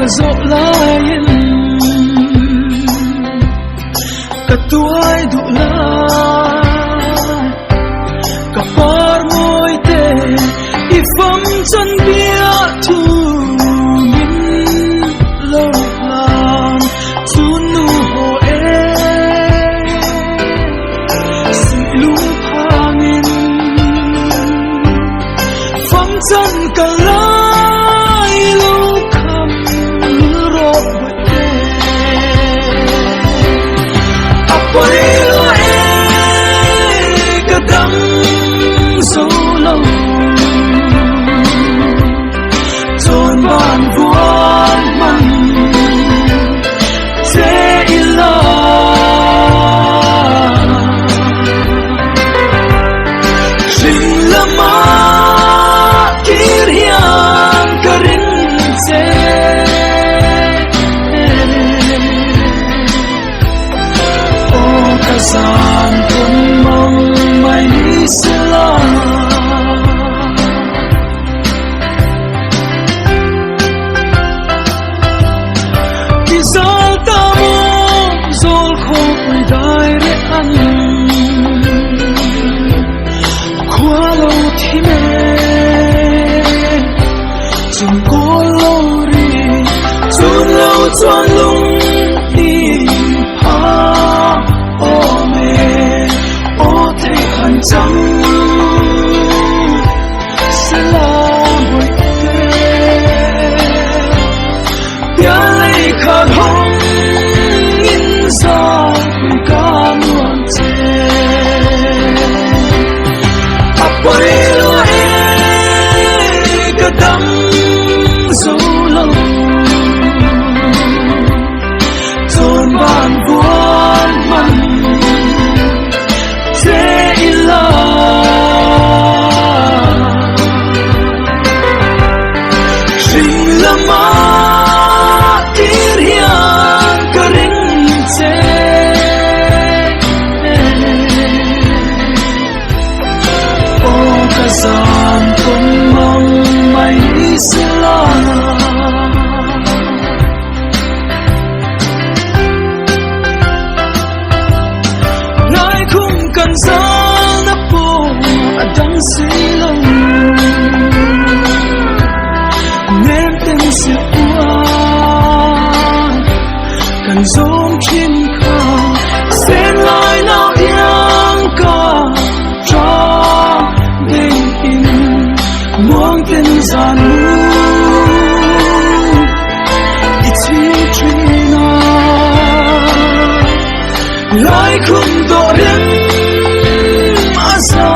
ka zo lain ka tuai du la ka par moi te ifam chan bia thu min lo lam chu nu ho e si lu phangin fam chan ka lai lo kham ro te apoi lo e ka dam so lo chon ban vuan man se ila sing lama kirhian karin se o kasan kun mong mai ni sila Zal ta mo zol kho dai re an khwa lo thi me chung ko lo ri chung lo chuan lung ti ha o me o te han chang se la boi te ya lei kha hong in sa ka muan che apoi lo e ka dam so lo chon ban vuan man che ila sing lama kirhian karin se o kasan kun mong mai sila nai khung kan zal na po adang silong nem ten se kan zong chin ka sen lai nao yang ka tra ding in muang ten zan nu ichi trina lai khung do ren asa